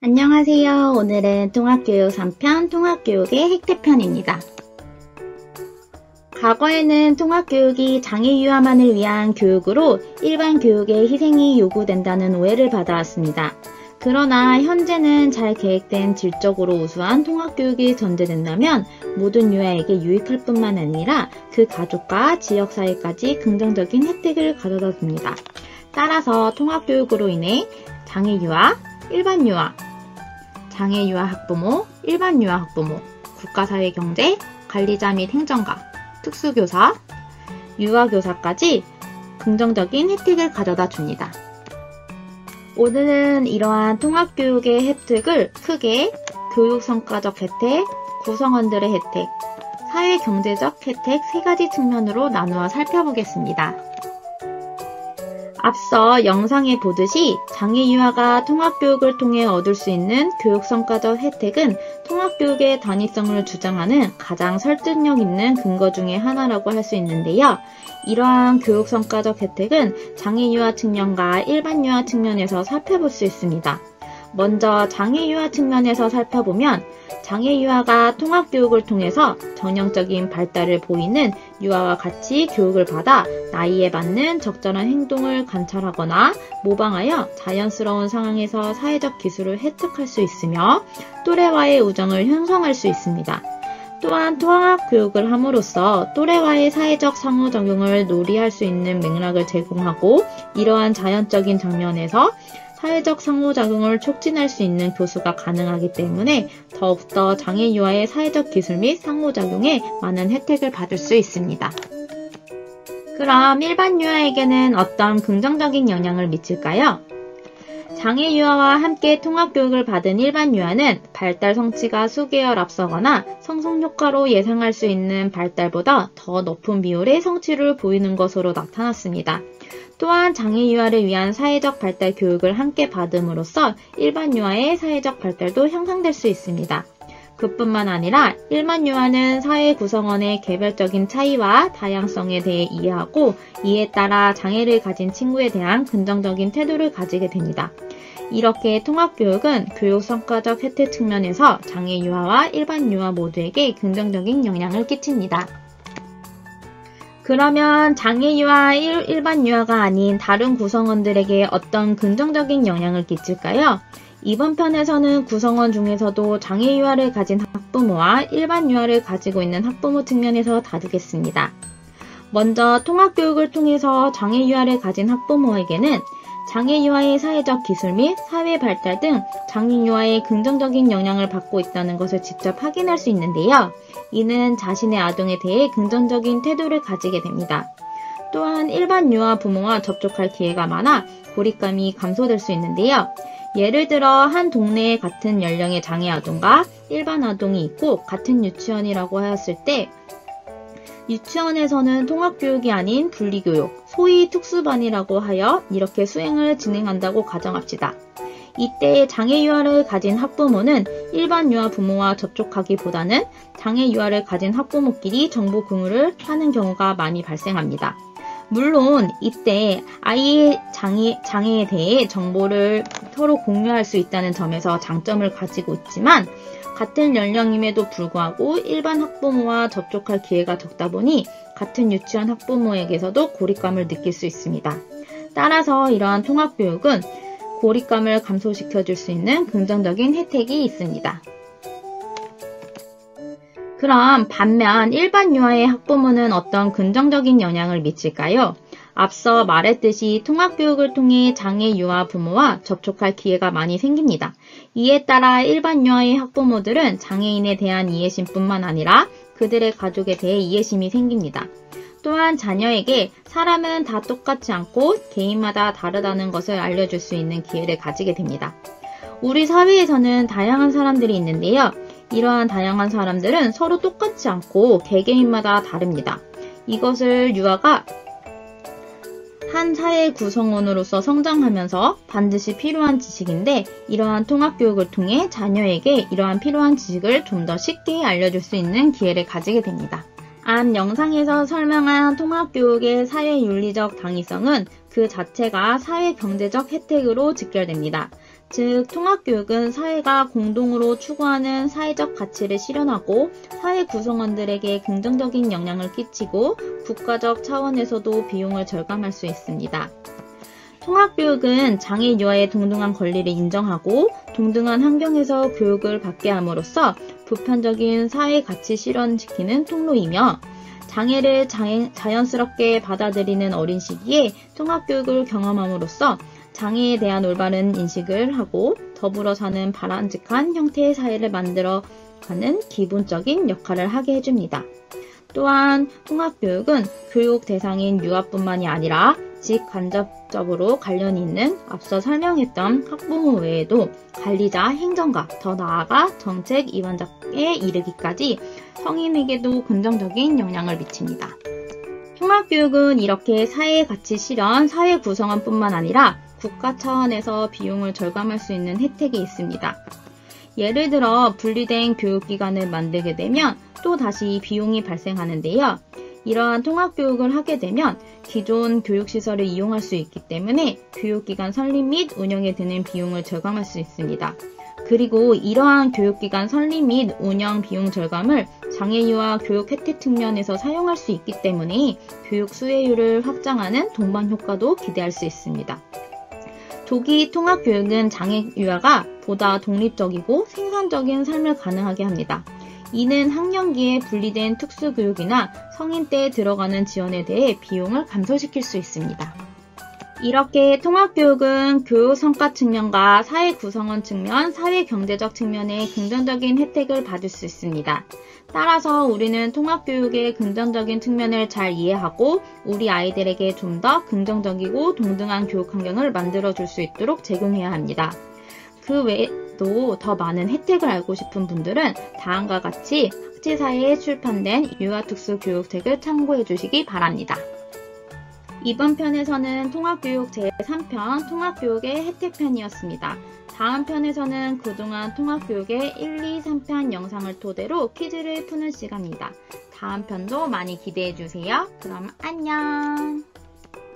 안녕하세요. 오늘은 통합교육 3편 통합교육의 획득편입니다. 과거에는 통합교육이 장애 유아만을 위한 교육으로 일반 교육의 희생이 요구된다는 오해를 받아왔습니다. 그러나 현재는 잘 계획된 질적으로 우수한 통합교육이 전제된다면 모든 유아에게 유익할 뿐만 아니라 그 가족과 지역사회까지 긍정적인 혜택을 가져다 줍니다. 따라서 통합교육으로 인해 장애 유아, 일반 유아, 장애 유아 학부모, 일반 유아 학부모, 국가사회경제, 관리자 및 행정가, 특수교사, 유아교사까지 긍정적인 혜택을 가져다 줍니다. 오늘은 이러한 통합교육의 혜택을 크게 교육성과적 혜택, 구성원들의 혜택, 사회경제적 혜택 세 가지 측면으로 나누어 살펴보겠습니다. 앞서 영상에 보듯이 장애 유아가 통합교육을 통해 얻을 수 있는 교육성과적 혜택은 통합교육의 단위성을 주장하는 가장 설득력 있는 근거 중의 하나라고 할 수 있는데요. 이러한 교육성과적 혜택은 장애 유아 측면과 일반 유아 측면에서 살펴볼 수 있습니다. 먼저 장애 유아 측면에서 살펴보면 장애 유아가 통합교육을 통해서 전형적인 발달을 보이는 유아와 같이 교육을 받아 나이에 맞는 적절한 행동을 관찰하거나 모방하여 자연스러운 상황에서 사회적 기술을 획득할 수 있으며 또래와의 우정을 형성할 수 있습니다. 또한 통합교육을 함으로써 또래와의 사회적 상호작용을 놀이할 수 있는 맥락을 제공하고 이러한 자연적인 장면에서 사회적 상호작용을 촉진할 수 있는 교수가 가능하기 때문에 더욱더 장애 유아의 사회적 기술 및 상호작용에 많은 혜택을 받을 수 있습니다. 그럼 일반 유아에게는 어떤 긍정적인 영향을 미칠까요? 장애 유아와 함께 통합교육을 받은 일반 유아는 발달 성취가 수개월 앞서거나 성성효과로 예상할 수 있는 발달보다 더 높은 비율의 성취를 보이는 것으로 나타났습니다. 또한 장애 유아를 위한 사회적 발달 교육을 함께 받음으로써 일반 유아의 사회적 발달도 향상될 수 있습니다. 그뿐만 아니라 일반 유아는 사회 구성원의 개별적인 차이와 다양성에 대해 이해하고 이에 따라 장애를 가진 친구에 대한 긍정적인 태도를 가지게 됩니다. 이렇게 통합교육은 교육성과적 혜택 측면에서 장애 유아와 일반 유아 모두에게 긍정적인 영향을 끼칩니다. 그러면 장애 유아, 일반 유아가 아닌 다른 구성원들에게 어떤 긍정적인 영향을 끼칠까요? 이번 편에서는 구성원 중에서도 장애 유아를 가진 학부모와 일반 유아를 가지고 있는 학부모 측면에서 다루겠습니다. 먼저 통합교육을 통해서 장애 유아를 가진 학부모에게는 장애 유아의 사회적 기술 및 사회 발달 등 장애 유아의 긍정적인 영향을 받고 있다는 것을 직접 확인할 수 있는데요. 이는 자신의 아동에 대해 긍정적인 태도를 가지게 됩니다. 또한 일반 유아 부모와 접촉할 기회가 많아 고립감이 감소될 수 있는데요. 예를 들어 한 동네에 같은 연령의 장애 아동과 일반 아동이 있고 같은 유치원이라고 하였을 때 유치원에서는 통합교육이 아닌 분리교육, 소위 특수반이라고 하여 이렇게 수행을 진행한다고 가정합시다. 이때 장애 유아를 가진 학부모는 일반 유아 부모와 접촉하기보다는 장애 유아를 가진 학부모끼리 정보 공유를 하는 경우가 많이 발생합니다. 물론 이때 아이의 장애에 대해 정보를 서로 공유할 수 있다는 점에서 장점을 가지고 있지만 같은 연령임에도 불구하고 일반 학부모와 접촉할 기회가 적다 보니 같은 유치원 학부모에게서도 고립감을 느낄 수 있습니다. 따라서 이러한 통합교육은 고립감을 감소시켜줄 수 있는 긍정적인 혜택이 있습니다. 그럼 반면 일반 유아의 학부모는 어떤 긍정적인 영향을 미칠까요? 앞서 말했듯이 통합교육을 통해 장애 유아 부모와 접촉할 기회가 많이 생깁니다. 이에 따라 일반 유아의 학부모들은 장애인에 대한 이해심뿐만 아니라 그들의 가족에 대해 이해심이 생깁니다. 또한 자녀에게 사람은 다 똑같지 않고 개인마다 다르다는 것을 알려줄 수 있는 기회를 가지게 됩니다. 우리 사회에서는 다양한 사람들이 있는데요. 이러한 다양한 사람들은 서로 똑같지 않고 개개인마다 다릅니다. 이것을 유아가 한 사회 구성원으로서 성장하면서 반드시 필요한 지식인데 이러한 통합교육을 통해 자녀에게 이러한 필요한 지식을 좀 더 쉽게 알려줄 수 있는 기회를 가지게 됩니다. 앞 영상에서 설명한 통합교육의 사회윤리적 당위성은 그 자체가 사회경제적 혜택으로 직결됩니다. 즉, 통합교육은 사회가 공동으로 추구하는 사회적 가치를 실현하고 사회 구성원들에게 긍정적인 영향을 끼치고 국가적 차원에서도 비용을 절감할 수 있습니다. 통합교육은 장애 유아의 동등한 권리를 인정하고 동등한 환경에서 교육을 받게 함으로써 보편적인 사회 가치 실현시키는 통로이며 장애를 자연스럽게 받아들이는 어린 시기에 통합교육을 경험함으로써 장애에 대한 올바른 인식을 하고 더불어 사는 바람직한 형태의 사회를 만들어가는 기본적인 역할을 하게 해줍니다. 또한 통합교육은 교육 대상인 유아뿐만이 아니라 직간접적으로 관련이 있는 앞서 설명했던 학부모 외에도 관리자, 행정가, 더 나아가 정책 입안자에 이르기까지 성인에게도 긍정적인 영향을 미칩니다. 통합교육은 이렇게 사회 가치 실현, 사회 구성원뿐만 아니라 국가 차원에서 비용을 절감할 수 있는 혜택이 있습니다. 예를 들어 분리된 교육기관을 만들게 되면 또 다시 비용이 발생하는데요. 이러한 통합교육을 하게 되면 기존 교육시설을 이용할 수 있기 때문에 교육기관 설립 및 운영에 드는 비용을 절감할 수 있습니다. 그리고 이러한 교육기관 설립 및 운영 비용 절감을 장애유아 교육 혜택 측면에서 사용할 수 있기 때문에 교육 수혜율을 확장하는 동반 효과도 기대할 수 있습니다. 조기 통합교육은 장애유아가 보다 독립적이고 생산적인 삶을 가능하게 합니다. 이는 학령기에 분리된 특수교육이나 성인 때에 들어가는 지원에 대해 비용을 감소시킬 수 있습니다. 이렇게 통합교육은 교육 성과 측면과 사회 구성원 측면, 사회 경제적 측면의 긍정적인 혜택을 받을 수 있습니다. 따라서 우리는 통합교육의 긍정적인 측면을 잘 이해하고 우리 아이들에게 좀 더 긍정적이고 동등한 교육 환경을 만들어줄 수 있도록 제공해야 합니다. 그 외에도 더 많은 혜택을 알고 싶은 분들은 다음과 같이 학지사에 출판된 유아특수교육책을 참고해 주시기 바랍니다. 이번 편에서는 통합교육 제3편 통합교육의 혜택편이었습니다. 다음 편에서는 그동안 통합교육의 1, 2, 3편 영상을 토대로 퀴즈를 푸는 시간입니다. 다음 편도 많이 기대해 주세요. 그럼 안녕!